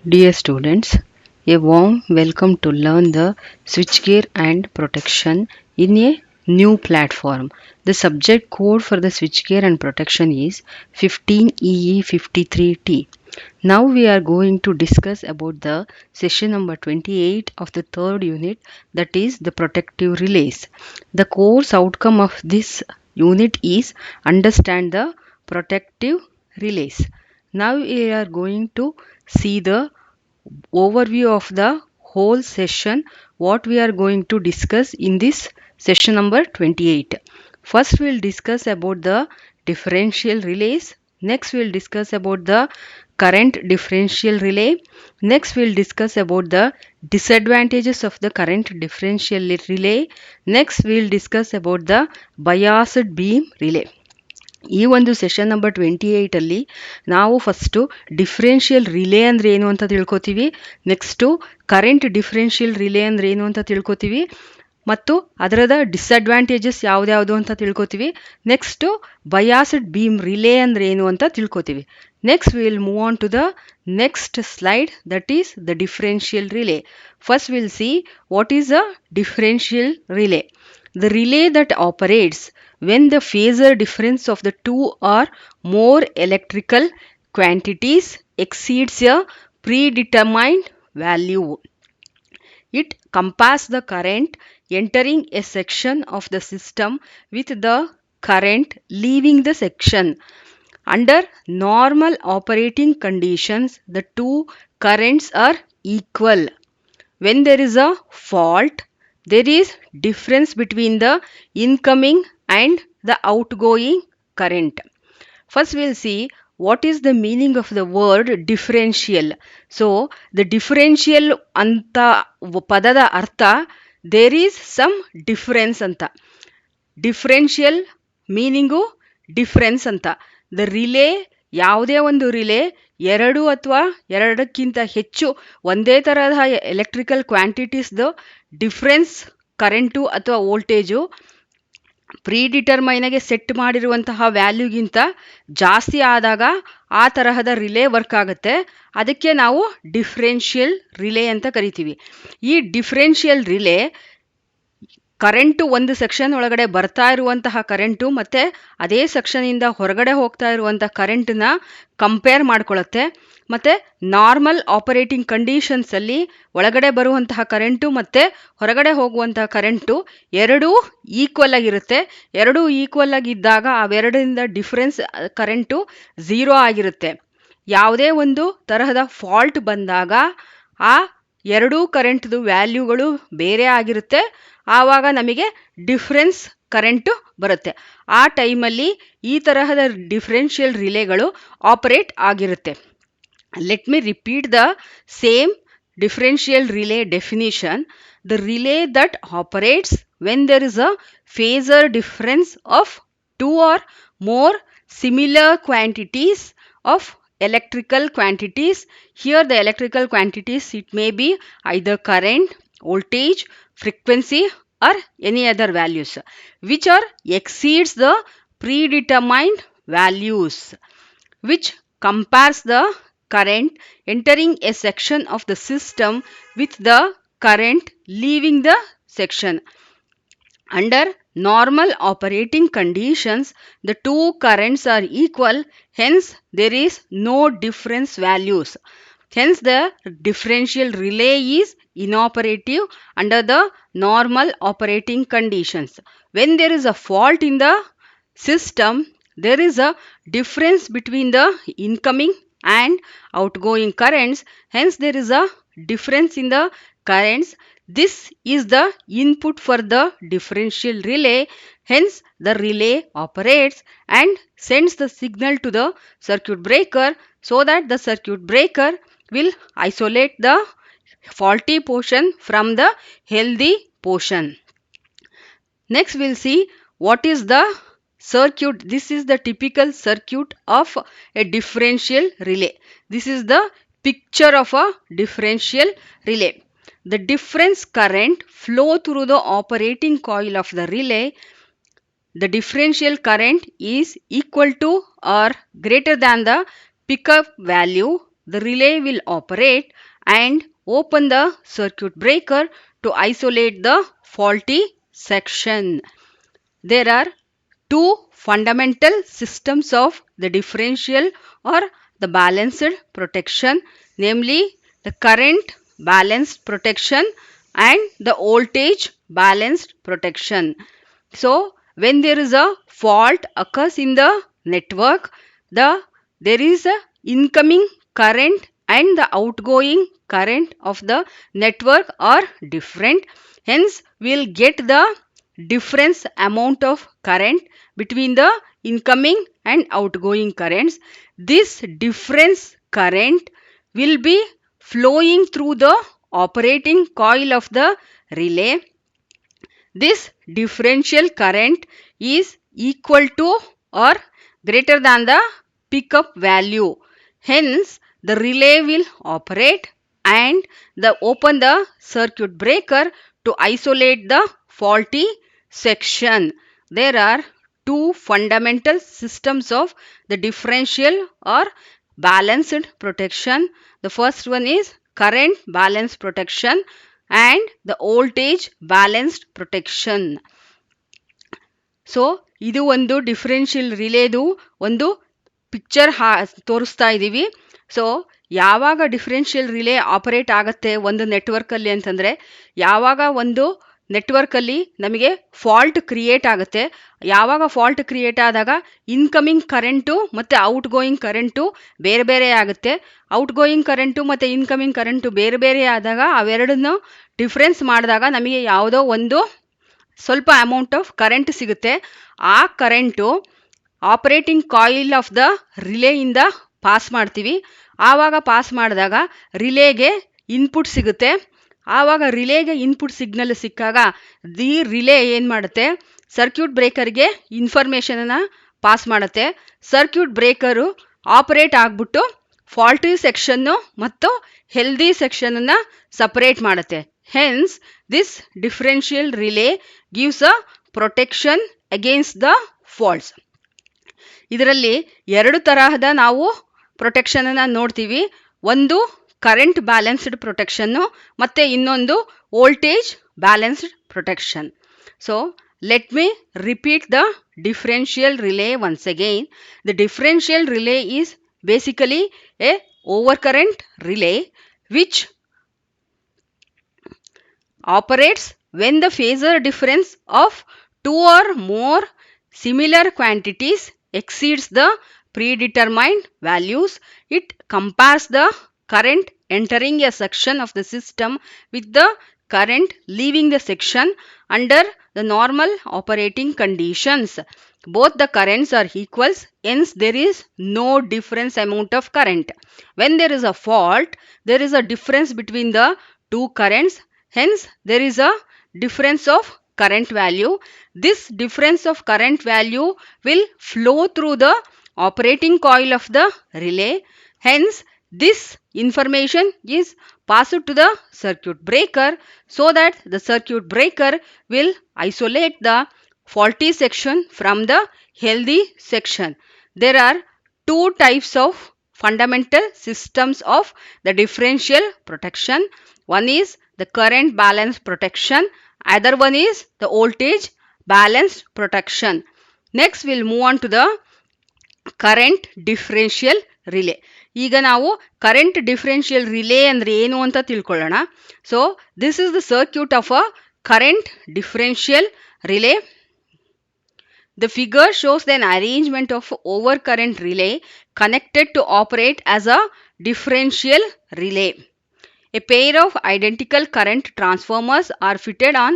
Dear students, a warm welcome to learn the switchgear and protection in a new platform. The subject code for the switchgear and protection is 15EE53T. Now we are going to discuss about the session number 28 of the third unit, that is the protective relays. The course outcome of this unit is understand the protective relays. Now we are going to see the overview of the whole session, what we are going to discuss in this session number 28. First we'll discuss about the differential relays. Next we'll discuss about the current differential relay. Next we'll discuss about the disadvantages of the current differential relay. Next we'll discuss about the biased beam relay. ಈ ಒಂದು session number 28 ಅಲ್ಲಿ ನಾವು first differential relay ಅಂದ್ರೆ ಏನು ಅಂತ ತಿಳ್ಕೊತೀವಿ. Next current differential relay ಅಂದ್ರೆ ಏನು ಅಂತ ತಿಳ್ಕೊತೀವಿ ಮತ್ತು ಅದರದ ಡಿಸ್ಅಡ್ವಾಂಟೇಜಸ್ ಯಾವ್ದ್ಯಾವುದು ಅಂತ ತಿಳ್ಕೊತೀವಿ. ನೆಕ್ಸ್ಟು ಬಯಾಸ್ಡ್ ಬೀಮ್ ರಿಲೇ ಅಂದ್ರೆ ಏನು ಅಂತ ತಿಳ್ಕೊತೀವಿ. Next will move on to the next slide, that is the differential relay. First will see what is a differential relay. The relay that operates when the phasor difference of the two or more electrical quantities exceeds a predetermined value. It compares the current entering a section of the system with the current leaving the section. Under normal operating conditions, the two currents are equal. When there is a fault, there is difference between the incoming and the outgoing current. First we'll see what is the meaning of the word differential. So the differential anta padada artha, there is some difference anta. Differential meaning difference anta. The relay, ಯಾವುದೇ ಒಂದು relay ಎರಡು ಅಥವಾ ಎರಡಕ್ಕಿಂತ ಹೆಚ್ಚು ಒಂದೇ ತರಹದ electrical ಕ್ವಾಂಟಿಟೀಸ್ದು difference current ಅಥವಾ voltage ಪ್ರೀಡಿಟರ್ಮೈನಾಗೆ set ಮಾಡಿರುವಂತಹ ವ್ಯಾಲ್ಯೂಗಿಂತ ಜಾಸ್ತಿ ಆದಾಗ ಆ ತರಹದ ರಿಲೇ ವರ್ಕ್ ಆಗುತ್ತೆ. ಅದಕ್ಕೆ ನಾವು ಡಿಫ್ರೆನ್ಷಿಯಲ್ ರಿಲೇ ಅಂತ ಕರಿತೀವಿ. ಈ ಡಿಫ್ರೆನ್ಷಿಯಲ್ ರಿಲೇ ಕರೆಂಟು ಒಂದು ಸೆಕ್ಷನ್ ಒಳಗಡೆ ಬರ್ತಾ ಇರುವಂತಹ ಕರೆಂಟು ಮತ್ತು ಅದೇ ಸೆಕ್ಷನಿಂದ ಹೊರಗಡೆ ಹೋಗ್ತಾ ಇರುವಂಥ ಕರೆಂಟನ್ನ ಕಂಪೇರ್ ಮಾಡ್ಕೊಳ್ಳುತ್ತೆ. ಮತ್ತು ನಾರ್ಮಲ್ ಆಪರೇಟಿಂಗ್ ಕಂಡೀಷನ್ಸಲ್ಲಿ ಒಳಗಡೆ ಬರುವಂತಹ ಕರೆಂಟು ಮತ್ತು ಹೊರಗಡೆ ಹೋಗುವಂತಹ ಕರೆಂಟು ಎರಡೂ ಈಕ್ವಲ್ ಆಗಿರುತ್ತೆ. ಎರಡೂ ಈಕ್ವಲ್ ಆಗಿದ್ದಾಗ ಅವೆರಡರಿಂದ ಡಿಫ್ರೆನ್ಸ್ ಕರೆಂಟು ಝೀರೋ ಆಗಿರುತ್ತೆ. ಯಾವುದೇ ಒಂದು ತರಹದ ಫಾಲ್ಟ್ ಬಂದಾಗ ಆ ಎರಡೂ ಕರೆಂಟ್ದು ವ್ಯಾಲ್ಯೂಗಳು ಬೇರೆ ಆಗಿರುತ್ತೆ. ಆವಾಗ ನಮಗೆ ಡಿಫ್ರೆನ್ಸ್ ಕರೆಂಟು ಬರುತ್ತೆ. ಆ ಟೈಮಲ್ಲಿ ಈ ತರಹದ ಡಿಫ್ರೆನ್ಷಿಯಲ್ ರಿಲೇಗಳು ಆಪರೇಟ್ ಆಗಿರುತ್ತೆ. Let me repeat the same differential relay definition. The relay that operates when there is a phasor difference of two or more similar quantities of electrical quantities. Here the electrical quantities, it may be either current, voltage, frequency or any other values which are exceeds the predetermined values, which compares the current entering a section of the system with the current leaving the section. Under normal operating conditions, the two currents are equal, hence there is no difference values. Hence the differential relay is inoperative under the normal operating conditions. When there is a fault in the system, there is a difference between the incoming and outgoing currents. Hence there is a difference in the currents. This is the input for the differential relay. Hence the relay operates and sends the signal to the circuit breaker so that the circuit breaker will isolate the faulty portion from the healthy portion. Next we'll see what is the circuit. This is the typical circuit of a differential relay. This is the picture of a differential relay. The difference current flow through the operating coil of the relay. The differential current is equal to or greater than the pickup value the relay will operate and open the circuit breaker to isolate the faulty section. There are two fundamental systems of the differential or the balanced protection, namely the current balanced protection and the voltage balanced protection. So when there is a fault occurs in the network, there is a incoming current and the outgoing current of the network are different. Hence we will get the difference amount of current between the incoming and outgoing currents. This difference current will be flowing through the operating coil of the relay. This differential current is equal to or greater than the pickup value. Hence, the relay will operate and open the circuit breaker to isolate the faulty section. There are two fundamental systems of the differential or balanced protection. The first one is current balance protection and the voltage balanced protection. So ಇದು ಒಂದು differential ರಿಲೇದು ಒಂದು picture ತೋರಿಸ್ತಾ ಇದ್ದೀವಿ. So ಯಾವಾಗ differential relay operate ಆಗುತ್ತೆ ಒಂದು ನೆಟ್ವರ್ಕಲ್ಲಿ ಅಂತಂದರೆ, ಯಾವಾಗ ಒಂದು ನೆಟ್ವರ್ಕಲ್ಲಿ ನಮಗೆ ಫಾಲ್ಟ್ ಕ್ರಿಯೇಟ್ ಆಗುತ್ತೆ. ಯಾವಾಗ ಫಾಲ್ಟ್ ಕ್ರಿಯೇಟ್ ಆದಾಗ ಇನ್ಕಮಿಂಗ್ ಕರೆಂಟು ಮತ್ತು ಔಟ್ ಗೋಯಿಂಗ್ ಕರೆಂಟು ಬೇರೆ ಬೇರೆ ಆಗುತ್ತೆ. ಔಟ್ ಗೋಯಿಂಗ್ ಕರೆಂಟು ಮತ್ತು ಇನ್ಕಮಿಂಗ್ ಕರೆಂಟು ಬೇರೆ ಬೇರೆ ಆದಾಗ ಅವೆರಡನ್ನು ಡಿಫ್ರೆನ್ಸ್ ಮಾಡಿದಾಗ ನಮಗೆ ಯಾವುದೋ ಒಂದು ಸ್ವಲ್ಪ ಅಮೌಂಟ್ ಆಫ್ ಕರೆಂಟ್ ಸಿಗುತ್ತೆ. ಆ current operating coil of the ರಿಲೇಯಿಂದ ಪಾಸ್ ಮಾಡ್ತೀವಿ. ಆವಾಗ ಪಾಸ್ ಮಾಡಿದಾಗ ರಿಲೇಗೆ ಇನ್ಪುಟ್ ಸಿಗುತ್ತೆ. ಆವಾಗ ರಿಲೇಗೆ ಇನ್ಪುಟ್ ಸಿಗ್ನಲ್ ಸಿಕ್ಕಾಗ ರಿಲೇ ಏನು ಮಾಡುತ್ತೆ, ಸರ್ಕ್ಯೂಟ್ ಬ್ರೇಕರ್ಗೆ ಇನ್ಫಾರ್ಮೇಷನನ್ನು ಪಾಸ್ ಮಾಡುತ್ತೆ. ಸರ್ಕ್ಯೂಟ್ ಬ್ರೇಕರು ಆಪರೇಟ್ ಆಗಿಬಿಟ್ಟು ಫಾಲ್ಟಿ ಸೆಕ್ಷನ್ನು ಮತ್ತು ಹೆಲ್ದಿ ಸೆಕ್ಷನನ್ನು ಸಪರೇಟ್ ಮಾಡುತ್ತೆ. Hence this differential relay gives a protection against the faults. ಇದರಲ್ಲಿ ಎರಡು ತರಹದ ನಾವು ಪ್ರೊಟೆಕ್ಷನನ್ನು ನೋಡ್ತೀವಿ. ಒಂದು ಕರೆಂಟ್ ಬ್ಯಾಲೆನ್ಸ್ಡ್ ಪ್ರೊಟೆಕ್ಷನ್ನು ಮತ್ತು ಇನ್ನೊಂದು voltage balanced protection. So let me repeat the differential relay once again. The differential relay is basically a overcurrent relay which operates when the phasor difference of two or more similar quantities exceeds the predetermined values. It compares the current entering a section of the system with the current leaving the section under the normal operating conditions. Both the currents are equals, hence there is no difference amount of current. When there is a fault, there is a difference between the two currents, hence there is a difference of current value. This difference of current value will flow through the operating coil of the relay. Hence this information is passed to the circuit breaker so that the circuit breaker will isolate the faulty section from the healthy section. There are two types of fundamental systems of the differential protection. One is the current balance protection, other one is the voltage balanced protection. Next we'll move on to the current differential relay. ಈಗ ನಾವು current differential relay ಅಂದರೆ ಏನು ಅಂತ ತಿಳ್ಕೊಳ್ಳೋಣ. So this is the circuit of a current differential relay. The figure shows an arrangement of overcurrent relay connected to operate as a differential relay. A pair of identical current transformers are fitted on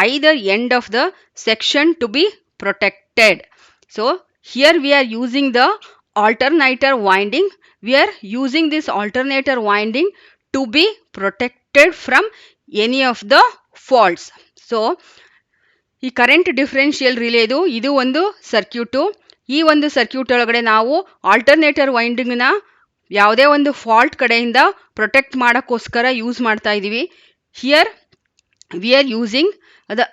either end of the section to be protected. So here we are using the alternator winding. We are using this alternator winding to be protected from any of the faults. So ಈ current differential ರಿಲೇದು ಇದು ಒಂದು circuit. ಈ ಒಂದು circuit ಒಳಗಡೆ ನಾವು alternator ವೈಂಡಿಂಗ್ನ ಯಾವುದೇ ಒಂದು fault ಕಡೆಯಿಂದ ಪ್ರೊಟೆಕ್ಟ್ ಮಾಡೋಕ್ಕೋಸ್ಕರ ಯೂಸ್ ಮಾಡ್ತಾ ಇದ್ದೀವಿ. Here we are using the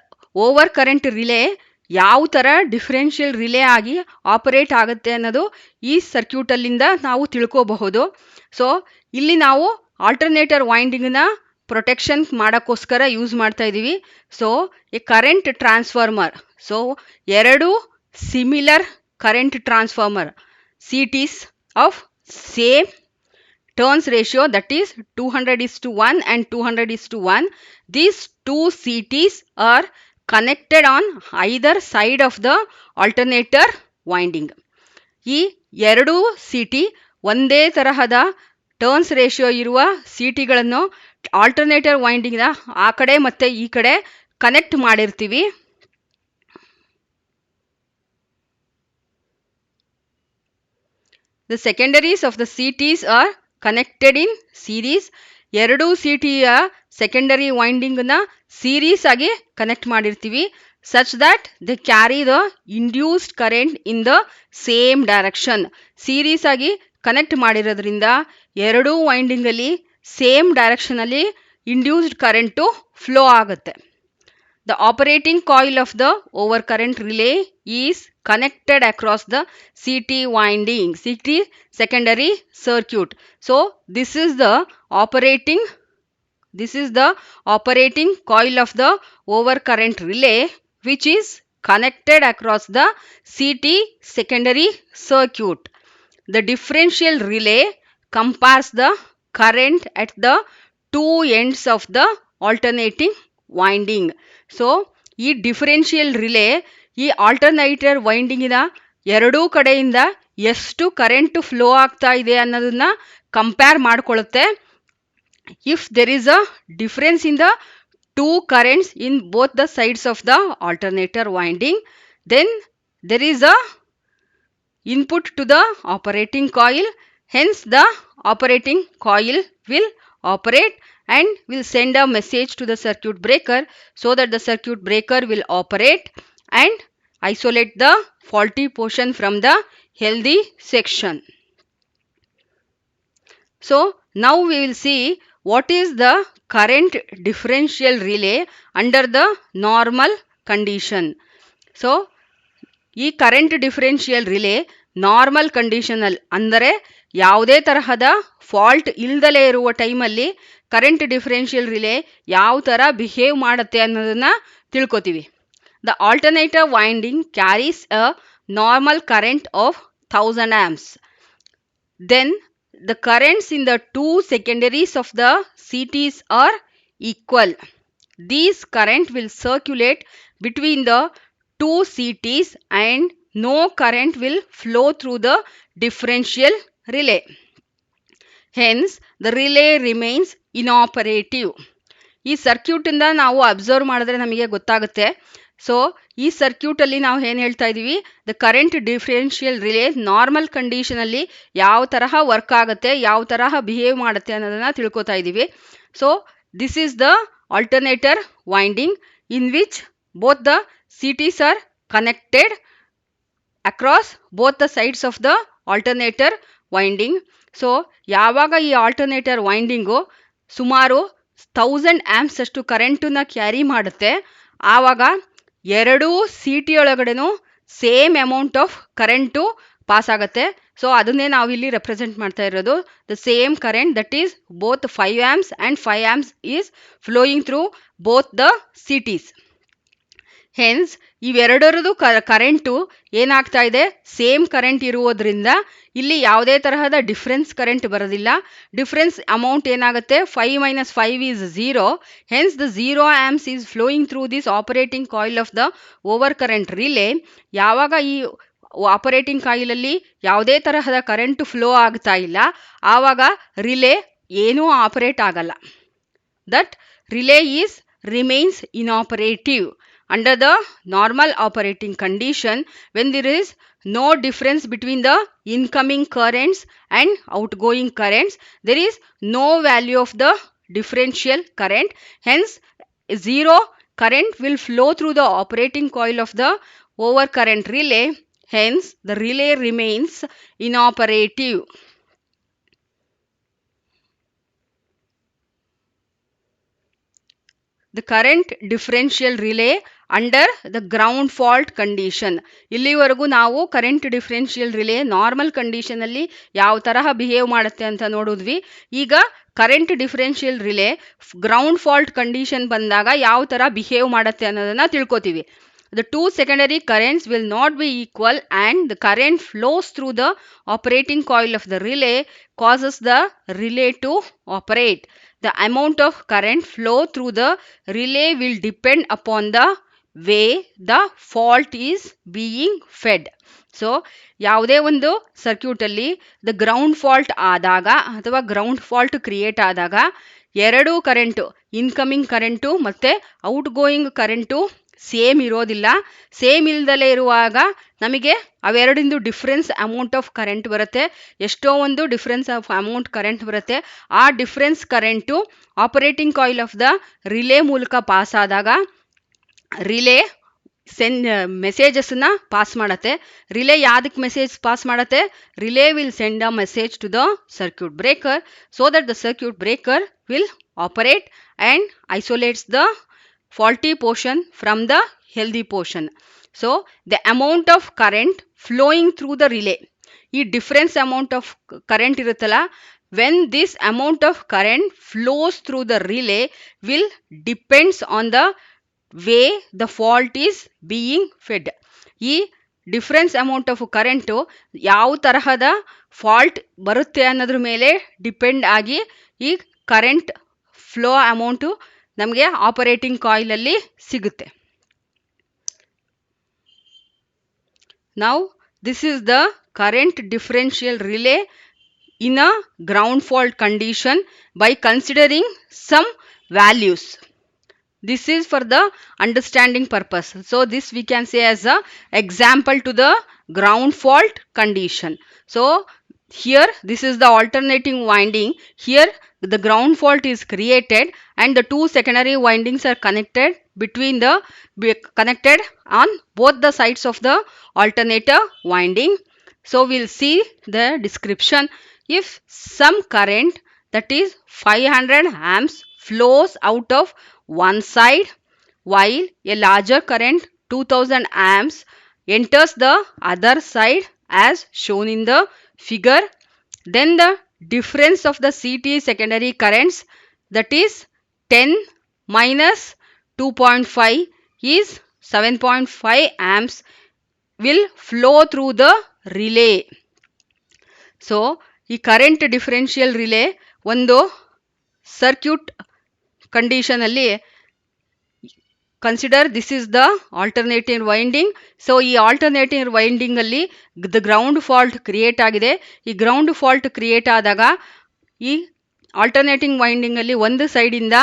over current relay ಯಾವ ಥರ ಡಿಫ್ರೆನ್ಷಿಯಲ್ ರಿಲೇ ಆಗಿ ಆಪರೇಟ್ ಆಗುತ್ತೆ ಅನ್ನೋದು ಈ ಸರ್ಕ್ಯೂಟಲ್ಲಿಂದ ನಾವು ತಿಳ್ಕೋಬಹುದು. ಸೊ ಇಲ್ಲಿ ನಾವು ಆಲ್ಟರ್ನೇಟರ್ ವೈಂಡಿಂಗ್ನ ಪ್ರೊಟೆಕ್ಷನ್ ಮಾಡೋಕ್ಕೋಸ್ಕರ ಯೂಸ್ ಮಾಡ್ತಾ ಇದ್ದೀವಿ. So a current transformer, so ಎರಡು similar current transformer CTs of same turns ratio, that is 200:1 and 200:1. These two CTs are connected on either side of the alternator winding. ಈ ಎರಡು CT ಒಂದೇ ತರಹದ turns ratio ಇರುವ CTಗಳನ್ನು alternator ವೈಂಡಿಂಗ್ನ ಆ ಕಡೆ ಮತ್ತು ಈ ಕಡೆ ಕನೆಕ್ಟ್ ಮಾಡಿರ್ತೀವಿ. The secondaries of the CTs are connected in series. ಎರಡು CTಯ ಸೆಕೆಂಡರಿ ವೈಂಡಿಂಗ್ನ ಸೀರೀಸ್ ಆಗಿ ಕನೆಕ್ಟ್ ಮಾಡಿರ್ತೀವಿ, such that they carry the induced current in the same direction. Series ಆಗಿ ಕನೆಕ್ಟ್ ಮಾಡಿರೋದ್ರಿಂದ ಎರಡೂ ವೈಂಡಿಂಗಲ್ಲಿ ಸೇಮ್ ಡೈರೆಕ್ಷನಲ್ಲಿ ಇಂಡ್ಯೂಸ್ಡ್ ಕರೆಂಟು ಫ್ಲೋ ಆಗುತ್ತೆ. The operating coil of the overcurrent relay is connected across the CT winding, CT secondary circuit. So this is the operating coil of the overcurrent relay, which is connected across the CT secondary circuit. The differential relay compares the current at the two ends of the alternating winding. So ಈ differential relay ಈ alternator ವೈಂಡಿಂಗಿನ ಎರಡೂ ಕಡೆಯಿಂದ ಎಷ್ಟು current flow ಆಗ್ತಾ ಇದೆ ಅನ್ನೋದನ್ನ compare ಮಾಡಿಕೊಳ್ಳುತ್ತೆ. If there is a difference in the two currents in both the sides of the alternator winding, then there is a input to the operating coil. Hence the operating coil will operate and will send a message to the circuit breaker, so that the circuit breaker will operate and isolate the faulty portion from the healthy section. So now we will see what is the current differential relay under the normal condition. So ಈ current differential relay normal ಕಂಡೀಷನಲ್ಲಿ, ಅಂದರೆ ಯಾವುದೇ ತರಹದ fault ಇಲ್ದಲೇ ಇರುವ ಟೈಮಲ್ಲಿ current differential relay ಯಾವ ಥರ behave ಮಾಡುತ್ತೆ ಅನ್ನೋದನ್ನು ತಿಳ್ಕೊತೀವಿ. The alternator winding carries a normal current of 1000 amps. Then the currents in the two secondaries of the CTs are equal. These current will circulate between the two CTs and no current will flow through the differential relay. Hence the relay remains inoperative. ಈ ಸರ್ಕ್ಯೂಟಿಂದ ನಾವು observe ಮಾಡಿದ್ರೆ ನಮಗೆ ಗೊತ್ತಾಗುತ್ತೆ. So ಈ ಸರ್ಕ್ಯೂಟಲ್ಲಿ ನಾವು ಏನು ಹೇಳ್ತಾ ಇದ್ದೀವಿ, the current differential relay normal ಕಂಡೀಷನಲ್ಲಿ ಯಾವ ತರಹ ವರ್ಕ್ ಆಗುತ್ತೆ, ಯಾವ ತರಹ ಬಿಹೇವ್ ಮಾಡುತ್ತೆ ಅನ್ನೋದನ್ನು ತಿಳ್ಕೊತಾ ಇದ್ದೀವಿ. So this is the alternator winding in which both the CTs are connected across both the sides of the alternator winding. So ಯಾವಾಗ ಈ ಆಲ್ಟರ್ನೇಟರ್ ವೈಂಡಿಂಗು ಸುಮಾರು 1000 amps ಅಷ್ಟು ಕರೆಂಟನ್ನ ಕ್ಯಾರಿ ಮಾಡುತ್ತೆ, ಆವಾಗ ಎರಡೂ CT ಒಳಗಡೆನೂ same amount of current pass ಆಗುತ್ತೆ. So ಅದನ್ನೇ ನಾವು ಇಲ್ಲಿ ರೆಪ್ರೆಸೆಂಟ್ ಮಾಡ್ತಾ ಇರೋದು. The same current, that is both 5 amps and 5 amps is flowing through both the CTs. Hence ಇವೆರಡರದು ಕರೆಂಟು ಏನಾಗ್ತಾ ಇದೆ, ಸೇಮ್ ಕರೆಂಟ್ ಇರುವುದರಿಂದ ಇಲ್ಲಿ ಯಾವುದೇ ತರಹದ ಡಿಫ್ರೆನ್ಸ್ ಕರೆಂಟ್ ಬರೋದಿಲ್ಲ. ಡಿಫ್ರೆನ್ಸ್ ಅಮೌಂಟ್ ಏನಾಗುತ್ತೆ, 5 - 5 is 0. Hence the 0 amps is flowing through this operating coil of the over current relay. ಯಾವಾಗ ಈ ಆಪರೇಟಿಂಗ್ ಕಾಯಿಲಲ್ಲಿ ಯಾವುದೇ ತರಹದ ಕರೆಂಟು ಫ್ಲೋ ಆಗ್ತಾ ಇಲ್ಲ, ಆವಾಗ ರಿಲೇ ಏನೂ ಆಪರೇಟ್ ಆಗಲ್ಲ. That relay is remains inoperative. Under the normal operating condition, when there is no difference between the incoming currents and outgoing currents, there is no value of the differential current. Hence, zero current will flow through the operating coil of the overcurrent relay. Hence, the relay remains inoperative. The current differential relay under the ground fault condition. ಇಲ್ಲಿವರೆಗೂ ನಾವು current differential relay normal ಕಂಡೀಷನಲ್ಲಿ ಯಾವ ತರಹ behave ಮಾಡುತ್ತೆ ಅಂತ ನೋಡಿದ್ವಿ. ಈಗ current differential relay ground fault condition ಬಂದಾಗ ಯಾವ ಥರ ಬಿಹೇವ್ ಮಾಡುತ್ತೆ ಅನ್ನೋದನ್ನು ತಿಳ್ಕೊತೀವಿ. The two secondary currents will not be equal and the current flows through the operating coil of the relay causes the relay to operate. The amount of current flow through the relay will depend upon the way the fault is being fed. So ಯಾವುದೇ ಒಂದು ಸರ್ಕ್ಯೂಟಲ್ಲಿ the ground fault ಆದಾಗ ಅಥವಾ ground fault create ಆದಾಗ ಎರಡೂ current, incoming current ಮತ್ತು outgoing current same ಇರೋದಿಲ್ಲ. Same ಇಲ್ದಲೇ ಇರುವಾಗ ನಮಗೆ ಅವೆರಡಿಂದು ಡಿಫ್ರೆನ್ಸ್ ಅಮೌಂಟ್ ಆಫ್ ಕರೆಂಟ್ ಬರುತ್ತೆ. ಎಷ್ಟೋ ಒಂದು ಡಿಫ್ರೆನ್ಸ್ ಆಫ್ ಅಮೌಂಟ್ ಕರೆಂಟ್ ಬರುತ್ತೆ. ಆ difference current operating coil of the relay ಮೂಲಕ ಪಾಸ್ ಆದಾಗ ರಿಲೇ ಮೆಸೇಜಸ್ನ ಪಾಸ್ ಮಾಡುತ್ತೆ. ರಿಲೇ ಯಾವುದಕ್ಕೆ ಮೆಸೇಜ್ ಪಾಸ್ ಮಾಡುತ್ತೆ? Relay will send a message to the circuit breaker so that the circuit breaker will operate and isolates the faulty portion from the healthy portion. So the amount of current flowing through the relay, ಈ difference amount of current ಇರುತ್ತಲ್ಲ, when this amount of current flows through the relay will depends on the way the fault is being fed. ಈ difference amount of current ಯಾವ ತರಹದ fault ಬರುತ್ತೆ ಅನ್ನೋದ್ರ ಮೇಲೆ depend ಆಗಿ ಈ ಕರೆಂಟ್ ಫ್ಲೋ ಅಮೌಂಟು ನಮಗೆ ಆಪರೇಟಿಂಗ್ ಕಾಯಿಲಲ್ಲಿ ಸಿಗುತ್ತೆ. Now this is the current differential relay in a ground fault condition by considering some values. This is for the understanding purpose. So this we can say as a example to the ground fault condition. So here this is the alternating winding. Here the ground fault is created and the two secondary windings are connected connected on both the sides of the alternator winding. So we'll see the description. If some current that is 500 amps flows out of one side while a larger current 2000 amps enters the other side as shown in the figure, then the difference of the CT secondary currents that is 10 minus 2.5 is 7.5 amps will flow through the relay. So ಈ current differential relay ಒಂದು circuit ಕಂಡೀಷನಲ್ಲಿ consider this is the alternative winding. So ಈ alternative ವೈಂಡಿಂಗಲ್ಲಿ the ground fault create ಆಗಿದೆ. ಈ ground fault create ಆದಾಗ ಈ alternating ವೈಂಡಿಂಗಲ್ಲಿ ಒಂದು ಸೈಡಿಂದ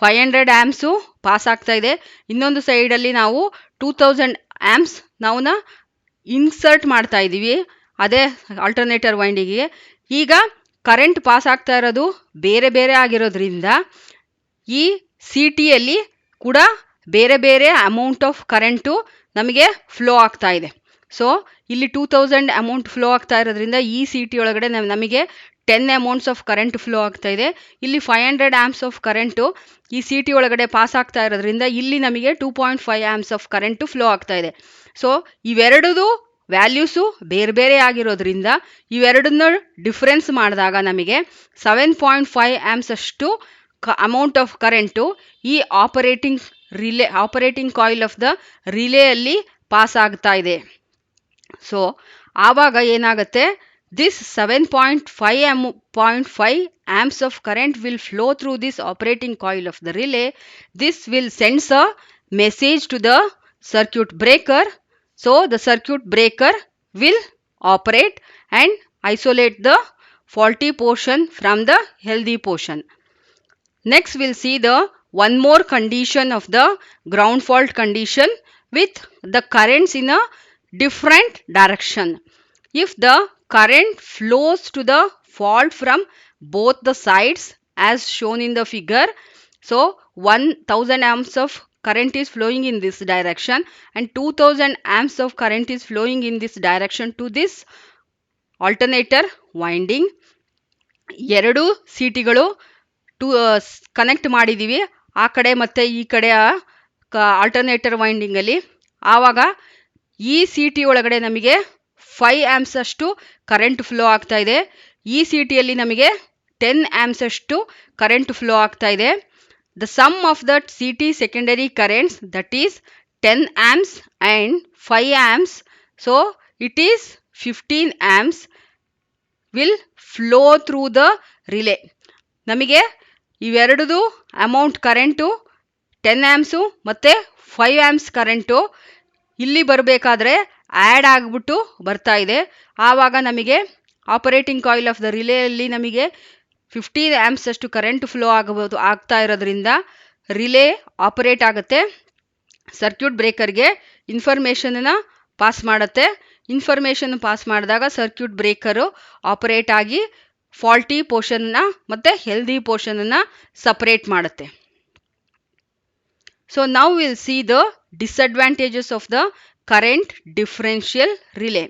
500 ಆ್ಯಮ್ಸು ಪಾಸ್ ಆಗ್ತಾ ಇದೆ, ಇನ್ನೊಂದು ಸೈಡಲ್ಲಿ ನಾವು 2000 ಆ್ಯಮ್ಸ್ ನಾವು ಇನ್ಸರ್ಟ್ ಮಾಡ್ತಾ ಇದ್ದೀವಿ ಅದೇ ಆಲ್ಟರ್ನೇಟರ್ ವೈಂಡಿಂಗಿಗೆ. ಈಗ ಕರೆಂಟ್ ಪಾಸ್ ಆಗ್ತಾ ಇರೋದು ಬೇರೆ ಬೇರೆ ಆಗಿರೋದ್ರಿಂದ ಈ ಸಿ ಟಿಯಲ್ಲಿ ಕೂಡ ಬೇರೆ ಬೇರೆ ಅಮೌಂಟ್ ಆಫ್ ಕರೆಂಟು ನಮಗೆ ಫ್ಲೋ ಆಗ್ತಾ ಇದೆ. ಸೊ ಇಲ್ಲಿ 2000 ಅಮೌಂಟ್ ಫ್ಲೋ ಆಗ್ತಾ ಇರೋದ್ರಿಂದ ಈ ಸಿ ಟಿ ಒಳಗಡೆ ನಮಗೆ 10 ಅಮೌಂಟ್ಸ್ ಆಫ್ ಕರೆಂಟ್ ಫ್ಲೋ ಆಗ್ತಾ ಇದೆ. ಇಲ್ಲಿ 500 ಆ್ಯಮ್ಸ್ ಆಫ್ ಕರೆಂಟು ಈ ಸಿ ಟಿ ಒಳಗಡೆ ಪಾಸ್ ಆಗ್ತಾ ಇರೋದ್ರಿಂದ ಇಲ್ಲಿ ನಮಗೆ 2.5 ಆ್ಯಮ್ಸ್ ಆಫ್ ಕರೆಂಟು ಫ್ಲೋ ಆಗ್ತಾ ಇದೆ. ಸೊ ಇವೆರಡೂ ವ್ಯಾಲ್ಯೂಸು ಬೇರೆ ಬೇರೆ ಆಗಿರೋದ್ರಿಂದ ಇವೆರಡನ್ನ ಡಿಫ್ರೆನ್ಸ್ ಮಾಡಿದಾಗ ನಮಗೆ 7.5 ಆ್ಯಮ್ಸ್ ಅಷ್ಟು ಅಮೌಂಟ್ ಆಫ್ ಕರೆಂಟು ಈ ಆಪರೇಟಿಂಗ್ ಕಾಯಿಲ್ ಆಫ್ ದ ರಿಲೇಯಲ್ಲಿ ಪಾಸ್ ಆಗ್ತಾ ಇದೆ. ಸೊ ಆವಾಗ ಏನಾಗುತ್ತೆ, this 7.5 amps of current will flow through this operating coil of the relay. This will sends a message to the circuit breaker. So the circuit breaker will operate and isolate the faulty portion from the healthy portion. Next we'll see the one more condition of the ground fault condition with the currents in a different direction. If the current flows to the fault from both the sides as shown in the figure, so 1000 amps of current is flowing in this direction and 2000 amps of current is flowing in this direction to this alternator winding. ಎರಡು C ಟಿಗಳು connect ಮಾಡಿದ್ದೀವಿ. ಆ ಕಡೆ ಮತ್ತು ಈ ಕಡೆ alternator ವೈಂಡಿಂಗಲ್ಲಿ, ಆವಾಗ ಈ C T ಒಳಗಡೆ ನಮಗೆ 5 ಆ್ಯಮ್ಸ್ ಅಷ್ಟು ಕರೆಂಟ್ ಫ್ಲೋ ಆಗ್ತಾ ಇದೆ. ಈ ಸಿ ಟಿಯಲ್ಲಿ ನಮಗೆ 10 ಆ್ಯಮ್ಸ್ ಅಷ್ಟು ಕರೆಂಟ್ ಫ್ಲೋ ಆಗ್ತಾ ಇದೆ. The sum of the C T secondary currents that is 10 amps and 5 amps, so it is 15 amps will flow through the relay. ನಮಗೆ ಇವೆರಡದು ಅಮೌಂಟ್ ಕರೆಂಟು 10 ಆ್ಯಮ್ಸು ಮತ್ತು 5 ಆ್ಯಮ್ಸ್ ಕರೆಂಟು ಇಲ್ಲಿ ಬರಬೇಕಾದ್ರೆ ಆ್ಯಡ್ ಆಗಿಬಿಟ್ಟು ಬರ್ತಾ ಇದೆ. ಆವಾಗ ನಮಗೆ ಆಪರೇಟಿಂಗ್ ಕಾಯಿಲ್ ಆಫ್ ದ ರಿಲೇಯಲ್ಲಿ ನಮಗೆ 15 ಆ್ಯಮ್ಸ್ ಅಷ್ಟು ಕರೆಂಟ್ ಫ್ಲೋ ಆಗ್ತಾ ಇರೋದ್ರಿಂದ ರಿಲೇ ಆಪರೇಟ್ ಆಗುತ್ತೆ. ಸರ್ಕ್ಯೂಟ್ ಬ್ರೇಕರ್ಗೆ ಇನ್ಫಾರ್ಮೇಷನನ್ನು ಪಾಸ್ ಮಾಡುತ್ತೆ. ಇನ್ಫಾರ್ಮೇಷನ್ ಪಾಸ್ ಮಾಡಿದಾಗ ಸರ್ಕ್ಯೂಟ್ ಬ್ರೇಕರು ಆಪರೇಟ್ ಆಗಿ ಫಾಲ್ಟಿ ಪೋರ್ಷನ್ನ ಮತ್ತು ಹೆಲ್ದಿ ಪೋರ್ಷನನ್ನು ಸಪ್ರೇಟ್ ಮಾಡುತ್ತೆ. ಸೊ ನಾವು will see the disadvantages of the current differential relay.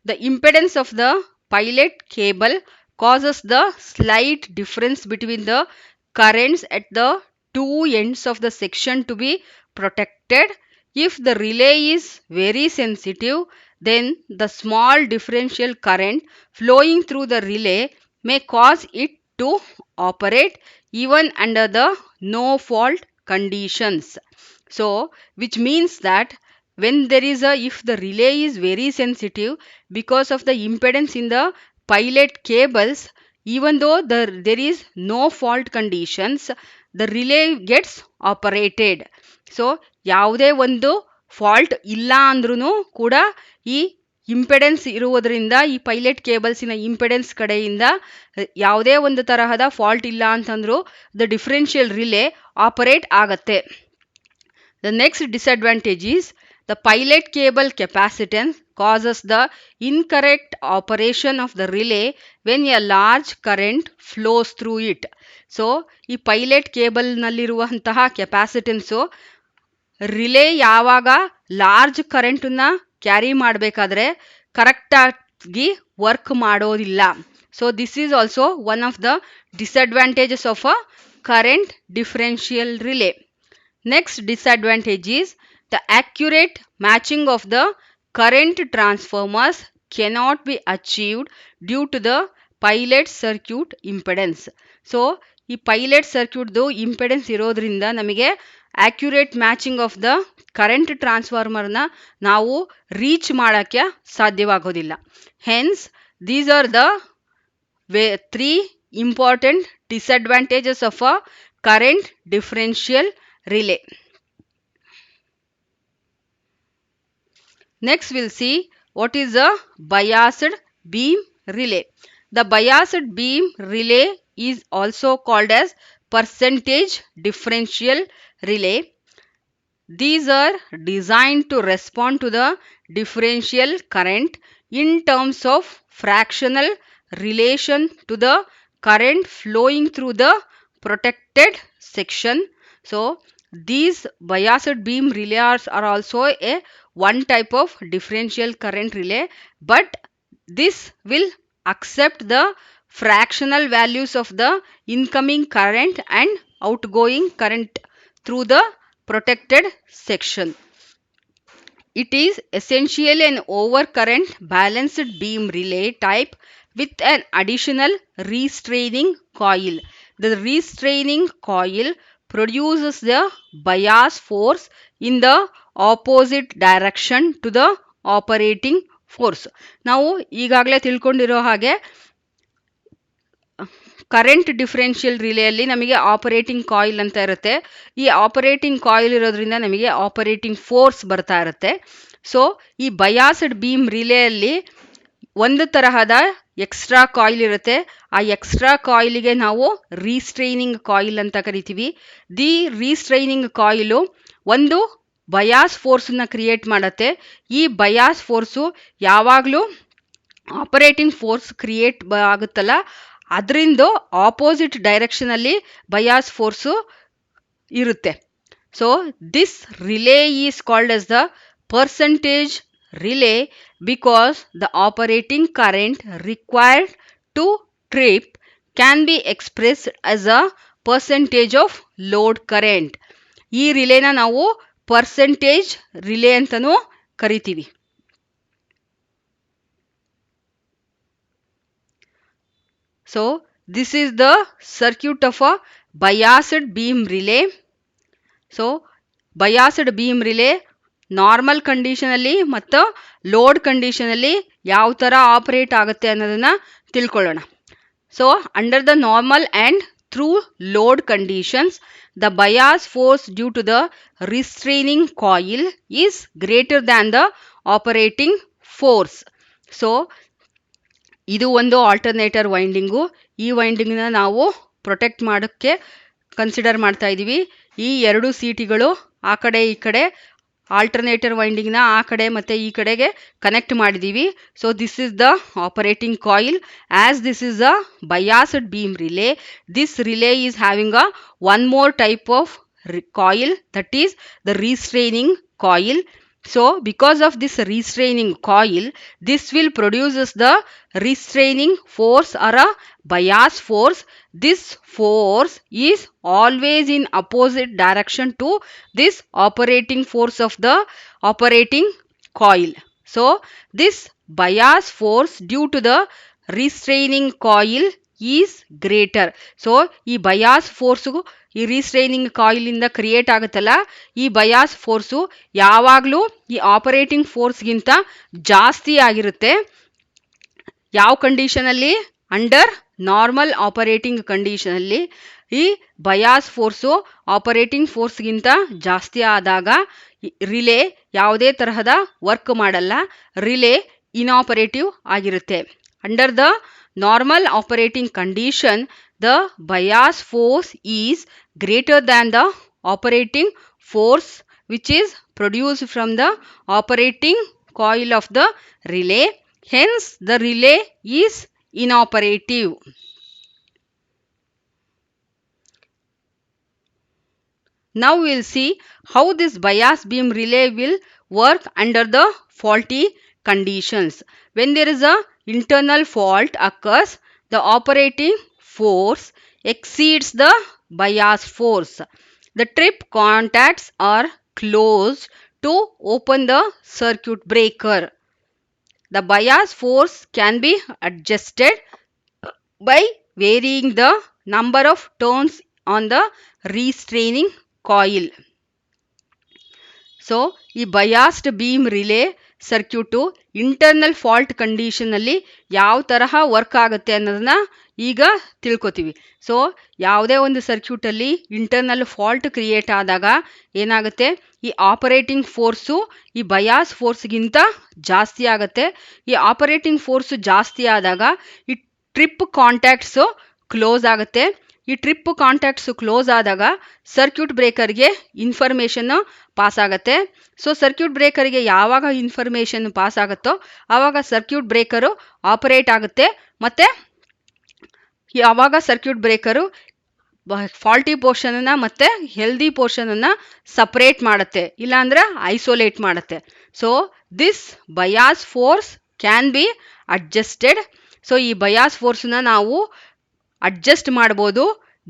The impedance of the pilot cable causes the slight difference between the currents at the two ends of the section to be protected. If the relay is very sensitive, then the small differential current flowing through the relay may cause it to operate even under the no fault conditions. So which means that when there is if the relay is very sensitive because of the impedance in the pilot cables, even though there is no fault conditions, the relay gets operated. So ಯಾವುದೇ ಒಂದು fault ಇಲ್ಲ ಅಂದ್ರೂ ಕೂಡ ಈ impedance ಇರುವುದರಿಂದ, ಈ pilot ಕೇಬಲ್ಸಿನ impedance ಕಡೆಯಿಂದ ಯಾವುದೇ ಒಂದು ತರಹದ ಫಾಲ್ಟ್ ಇಲ್ಲ ಅಂತಂದ್ರೂ ದ ಡಿಫರೆನ್ಷಿಯಲ್ ರಿಲೇ ಆಪರೇಟ್ ಆಗತ್ತೆ. The next disadvantage is the pilot cable capacitance causes the incorrect operation of the relay when a large current flows through it. So ಈ ಪೈಲಟ್ ಕೇಬಲ್ನಲ್ಲಿರುವಂತಹ ಕೆಪಾಸಿಟೆನ್ಸು ರಿಲೇ ಯಾವಾಗ large ಕರೆಂಟನ್ನು carry ಮಾಡಬೇಕಾದ್ರೆ ಕರೆಕ್ಟಾಗಿ work ಮಾಡೋದಿಲ್ಲ. So this is also one of the disadvantages of a current differential relay. Next disadvantage is the accurate matching of the current transformers cannot be achieved due to the pilot circuit impedance. So ಈ pilot ಸರ್ಕ್ಯೂಟ್ದು impedance ಇರೋದ್ರಿಂದ ನಮಗೆ accurate matching of the current ಟ್ರಾನ್ಸ್ಫಾರ್ಮರ್ನ ನಾವು reach ಮಾಡೋಕ್ಕೆ ಸಾಧ್ಯವಾಗೋದಿಲ್ಲ. Hence these are the 3 important disadvantages of a current differential relay. Next we'll see what is a biased beam relay. The biased beam relay is also called as percentage differential relay. These are designed to respond to the differential current in terms of fractional relation to the current flowing through the protected section. So these biased beam relays are also a one type of differential current relay, but this will accept the fractional values of the incoming current and outgoing current through the protected section. It is essentially an overcurrent balanced beam relay type with an additional restraining coil. The restraining coil produces the bias force in the opposite direction to the operating force. ನಾವು ಈಗಾಗಲೇ ತಿಳ್ಕೊಂಡಿರೋ ಹಾಗೆ current differential ರಿಲೇಯಲ್ಲಿ ನಮಗೆ operating coil ಅಂತ ಇರುತ್ತೆ. ಈ operating coil ಇರೋದ್ರಿಂದ ನಮಗೆ operating force ಬರ್ತಾ ಇರುತ್ತೆ. ಸೊ ಈ ಬಯಾಸ್ಡ್ ಬೀಮ್ ರಿಲೇಯಲ್ಲಿ ಒಂದು ತರಹದ ಎಕ್ಸ್ಟ್ರಾ ಕಾಯಿಲ್ ಇರುತ್ತೆ. ಆ ಎಕ್ಸ್ಟ್ರಾ ಕಾಯಿಲಿಗೆ ನಾವು ರೀಸ್ಟ್ರೈನಿಂಗ್ ಕಾಯಿಲ್ ಅಂತ ಕರಿತೀವಿ. ದಿ ರೀಸ್ಟ್ರೈನಿಂಗ್ ಕಾಯಿಲು ಒಂದು ಬಯಾಸ್ ಫೋರ್ಸನ್ನ ಕ್ರಿಯೇಟ್ ಮಾಡುತ್ತೆ. ಈ ಬಯಾಸ್ ಫೋರ್ಸು ಯಾವಾಗಲೂ ಆಪರೇಟಿಂಗ್ ಫೋರ್ಸ್ ಕ್ರಿಯೇಟ್ ಆಗುತ್ತಲ್ಲ, ಅದರಿಂದ ಆಪೋಸಿಟ್ ಡೈರೆಕ್ಷನಲ್ಲಿ ಬಯಾಸ್ ಫೋರ್ಸು ಇರುತ್ತೆ. So this relay is called as the percentage relay because the operating current required to trip can be expressed as a percentage of load current. ಈ ರಿಲೇನ ನಾವು percentage relay ಅಂತಲೂ ಕರಿತೀವಿ. So this is the circuit of a biased beam relay. So biased beam relay normal ಕಂಡೀಷನಲ್ಲಿ ಮತ್ತು load ಕಂಡೀಷನಲ್ಲಿ ಯಾವ ಥರ ಆಪರೇಟ್ ಆಗುತ್ತೆ ಅನ್ನೋದನ್ನು ತಿಳ್ಕೊಳ್ಳೋಣ. So under the normal and through load conditions, the bias force due to the restraining coil is greater than the operating force. So ಇದು ಒಂದು ಆಲ್ಟರ್ನೇಟರ್ ವೈಂಡಿಂಗು. ಈ ವೈಂಡಿಂಗ್ನ ನಾವು ಪ್ರೊಟೆಕ್ಟ್ ಮಾಡೋಕ್ಕೆ ಕನ್ಸಿಡರ್ ಮಾಡ್ತಾ ಇದ್ದೀವಿ. ಈ ಎರಡು ಸೀಟಿಗಳು ಆ ಕಡೆ ಈ ಕಡೆ ಆಲ್ಟರ್ನೇಟರ್ ವೈಂಡಿಂಗ್ನ ಆ ಕಡೆ ಮತ್ತು ಈ ಕಡೆಗೆ ಕನೆಕ್ಟ್ ಮಾಡಿದ್ದೀವಿ. So this is the operating coil. As this is a biased beam relay, this relay is having a one more type of coil, that is the restraining coil. So because of this restraining coil, this will produces the restraining force or a bias force. This force is always in opposite direction to this operating force of the operating coil. So this bias force due to the restraining coil is greater. So ಈ bias force ಈ ರೀಸ್ಟ್ರೈನಿಂಗ್ ಕಾಯಿಲಿಂದ create ಆಗುತ್ತಲ್ಲ, ಈ bias force ಯಾವಾಗಲೂ ಈ operating ಫೋರ್ಸ್ಗಿಂತ ಜಾಸ್ತಿ ಆಗಿರುತ್ತೆ. ಯಾವ ಕಂಡೀಷನಲ್ಲಿ? Under normal operating ಕಂಡೀಷನಲ್ಲಿ ಈ ಬಯಾಸ್ ಫೋರ್ಸು ಆಪರೇಟಿಂಗ್ ಫೋರ್ಸ್ಗಿಂತ ಜಾಸ್ತಿ ಆದಾಗ ರಿಲೇ ಯಾವುದೇ ತರಹದ ವರ್ಕ್ ಮಾಡಲ್ಲ, ರಿಲೇ ಇನಾಪರೇಟಿವ್ ಆಗಿರುತ್ತೆ. Under the normal operating condition, the bias force is greater than the operating force which is produced from the operating coil of the relay. Hence the relay is inoperative. Now we will see how this bias beam relay will work under the faulty conditions. When there is a internal fault occurs, the operating force exceeds the bias force. The trip contacts are closed to open the circuit breaker. The bias force can be adjusted by varying the number of turns on the restraining coil. So ಈ biased beam relay circuit internal fault ಕಂಡೀಷನಲ್ಲಿ ಯಾವ ತರಹ work ಆಗುತ್ತೆ ಅನ್ನೋದನ್ನ ಈಗ ತಿಳ್ಕೊತೀವಿ. So ಯಾವುದೇ ಒಂದು ಸರ್ಕ್ಯೂಟಲ್ಲಿ internal fault create ಆದಾಗ ಏನಾಗುತ್ತೆ, ಈ ಆಪರೇಟಿಂಗ್ ಫೋರ್ಸು ಈ ಬಯಾಸ್ ಫೋರ್ಸ್ಗಿಂತ ಜಾಸ್ತಿ ಆಗುತ್ತೆ. ಈ ಆಪರೇಟಿಂಗ್ ಫೋರ್ಸು ಜಾಸ್ತಿ ಆದಾಗ ಈ ಟ್ರಿಪ್ ಕಾಂಟ್ಯಾಕ್ಟ್ಸು ಕ್ಲೋಸ್ ಆಗುತ್ತೆ. ಈ ಟ್ರಿಪ್ ಕಾಂಟ್ಯಾಕ್ಟ್ಸು ಕ್ಲೋಸ್ ಆದಾಗ ಸರ್ಕ್ಯೂಟ್ ಬ್ರೇಕರ್ಗೆ ಇನ್ಫಾರ್ಮೇಷನ್ನು ಪಾಸ್ ಆಗುತ್ತೆ. ಸೊ ಸರ್ಕ್ಯೂಟ್ ಬ್ರೇಕರ್ಗೆ ಯಾವಾಗ ಇನ್ಫಾರ್ಮೇಷನ್ ಪಾಸ್ ಆಗುತ್ತೋ ಆವಾಗ ಸರ್ಕ್ಯೂಟ್ ಬ್ರೇಕರು ಆಪರೇಟ್ ಆಗುತ್ತೆ. ಮತ್ತು ಯಾವಾಗ ಸರ್ಕ್ಯೂಟ್ ಬ್ರೇಕರು ಫಾಲ್ಟಿ ಪೋರ್ಷನನ್ನು ಮತ್ತು ಹೆಲ್ದಿ ಪೋರ್ಷನನ್ನು ಸಪ್ರೇಟ್ ಮಾಡುತ್ತೆ, ಇಲ್ಲಾಂದರೆ ಐಸೋಲೇಟ್ ಮಾಡುತ್ತೆ. So this bias force can be adjusted. So ಈ ಬಯಾಸ್ ಫೋರ್ಸನ್ನ ನಾವು ಅಡ್ಜಸ್ಟ್ ಮಾಡ್ಬೋದು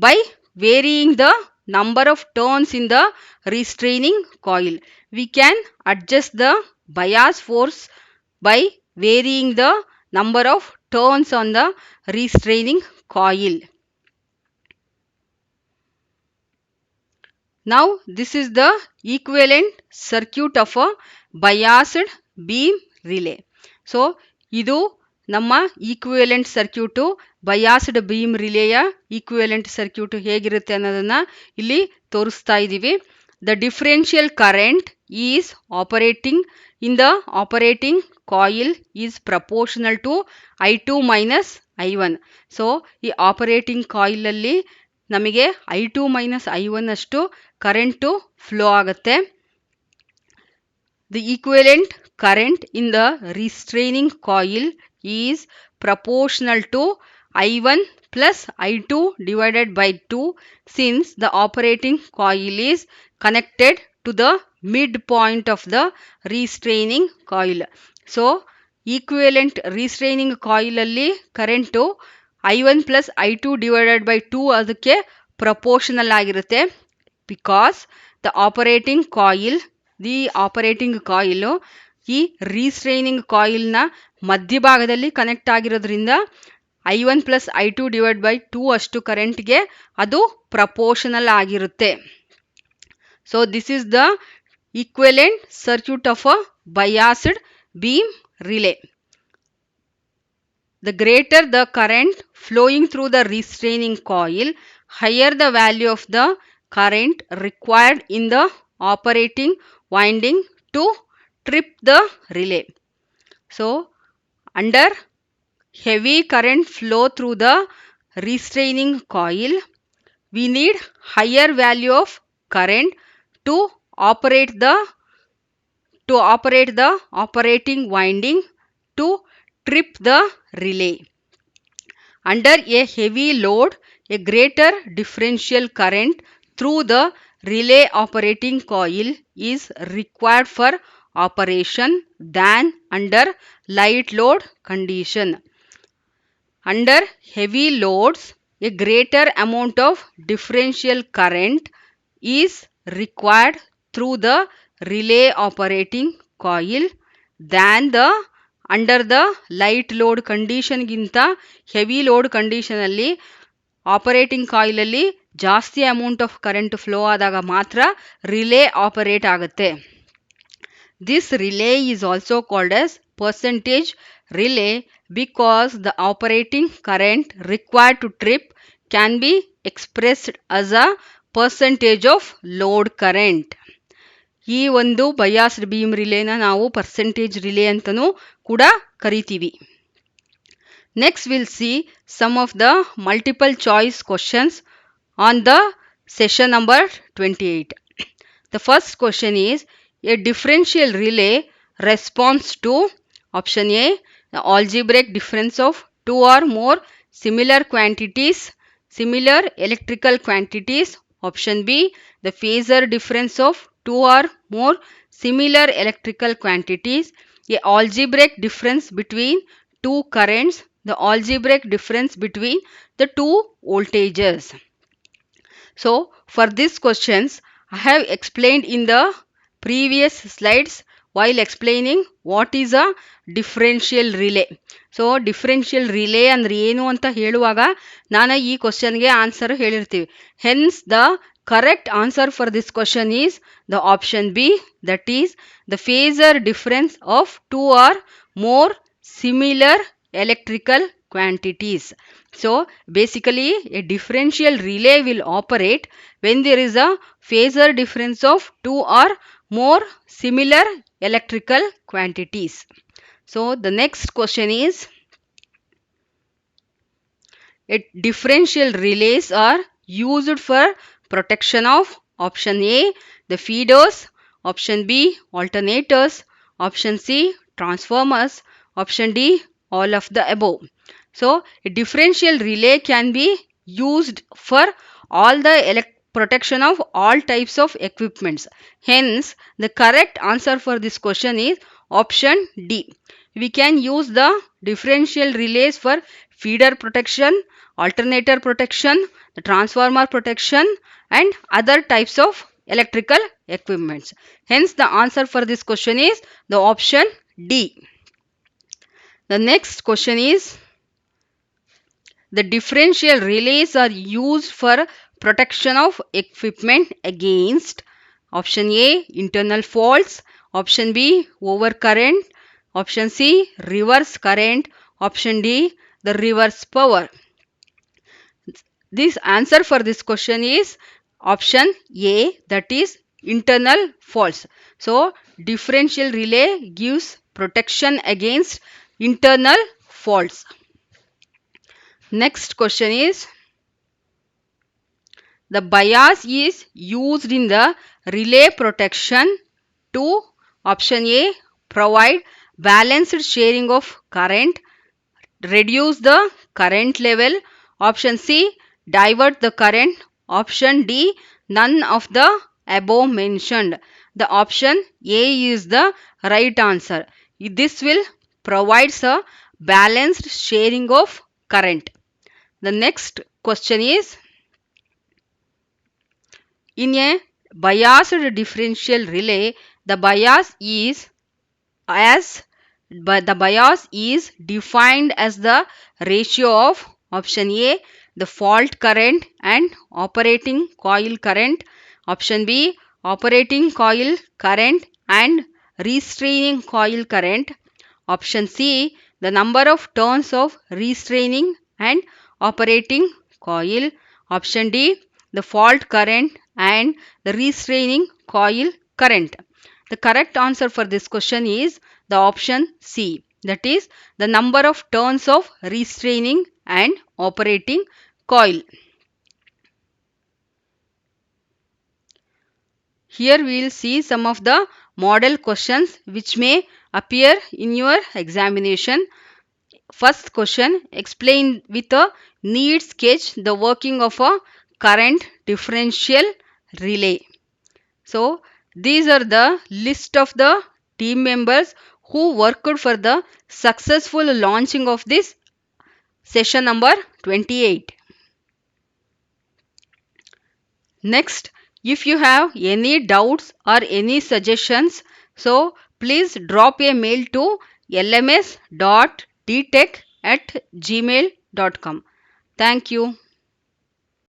by varying the number of turns in the restraining coil. We can adjust the bias force by varying the number of turns on the restraining coil. Now this is the equivalent circuit of a biased beam relay. So ಇದು ನಮ್ಮ equivalent circuit. Biased beam ರಿಲೇಯ equivalent circuit ಹೇಗಿರುತ್ತೆ ಅನ್ನೋದನ್ನು ಇಲ್ಲಿ ತೋರಿಸ್ತಾ ಇದ್ದೀವಿ. The differential current is operating in the operating coil is proportional to I2 minus I1. So ಈ operating ಕಾಯಿಲಲ್ಲಿ ನಮಗೆ I2 minus I1 ಅಷ್ಟು ಕರೆಂಟು ಫ್ಲೋ ಆಗುತ್ತೆ. The equivalent current in the restraining coil is proportional to I1 plus I2 divided by 2, since the operating coil is connected to the midpoint of the restraining coil. So equivalent restraining coil ಅಲ್ಲಿ current I1 plus I2 divided by 2 ಅದಕ್ಕೆ proportional ಆಗಿರುತ್ತೆ. Because the operating coil ಈ ರೀಸ್ಟ್ರೈನಿಂಗ್ ಕಾಯಿಲ್ನ ಮಧ್ಯಭಾಗದಲ್ಲಿ connect ಆಗಿರೋದ್ರಿಂದ I1 plus I2 divide by 2 ಅಷ್ಟು ಕರೆಂಟ್ಗೆ ಅದು proportional ಆಗಿರುತ್ತೆ. So this is the equivalent circuit of a biased beam relay. The greater the current flowing through the restraining coil, higher the value of the current required in the operating winding to trip the relay. So, under heavy current flow through the restraining coil, we need higher value of current to operate the operating winding to trip the relay. Under a heavy load, a greater differential current through the relay operating coil is required for operation than under light load condition. Under heavy loads, a greater amount of differential current is required through the relay operating coil than the under the light load ಕಂಡೀಷನ್ಗಿಂತ heavy load ಕಂಡೀಷನಲ್ಲಿ operating ಕಾಯಿಲಲ್ಲಿ ಜಾಸ್ತಿ amount of current flow ಆದಾಗ ಮಾತ್ರ relay operate ಆಗುತ್ತೆ. This relay is also called as percentage relay because the operating current required to trip can be expressed as a percentage of load current. ಈ ಒಂದು biased beam ರಿಲೇನ ನಾವು percentage relay ಅಂತಲೂ ಕೂಡ ಕರಿತೀವಿ. Next will see some of the multiple choice questions on the session number 28. The first question is a differential relay response to option A algebraic difference of two or more similar electrical quantities. Option B, the phasor difference of two or more similar electrical quantities. A algebraic difference between two currents, the algebraic difference between the two voltages. So for these questions I have explained in the previous slides while explaining what is a differential relay. So differential relay ಅಂದರೆ ಏನು ಅಂತ ಹೇಳುವಾಗ ನಾನು ಈ ಕ್ವಶನ್ಗೆ answer ಹೇಳಿರ್ತೀವಿ. Hence the correct answer for this question is the option B, that is the phasor difference of two or more similar electrical quantities. So basically a differential relay will operate when there is a phasor difference of two or more similar electrical quantities. So the next question is, differential relays are used for protection of option A, the feeders, option B, alternators, option C, transformers, option D, all of the above. So a differential relay can be used for all the protection of all types of equipments. Hence the correct answer for this question is option D. We can use the differential relays for feeder protection, alternator protection, the transformer protection and other types of electrical equipments. Hence the answer for this question is the option D. The next question is, the differential relays are used for protection of equipment against option A, internal faults, option B, overcurrent, option C, reverse current, option D, the reverse power. This answer for this question is option A, that is internal faults. So differential relay gives protection against internal faults. Next question is, the bias is used in the relay protection to option A, provide balanced sharing of current, reduce the current level, option C, divert the current, option D, none of the above mentioned. The option A is the right answer. This will provide a balanced sharing of current. The next question is, In a biased differential relay, the bias is defined as the ratio of option A, the fault current and operating coil current, option B, operating coil current and restraining coil current, option C, the number of turns of restraining and operating coil, option D, the fault current and the restraining coil current. The correct answer for this question is the option C, that is the number of turns of restraining and operating coil. Here we will see some of the model questions which may appear in your examination. First question, explain with a neat sketch the working of a current differential relay. So these are the list of the team members who worked for the successful launching of this session number 28. Next, if you have any doubts or any suggestions, so please drop a mail to lms.dtech@gmail.com. Thank you.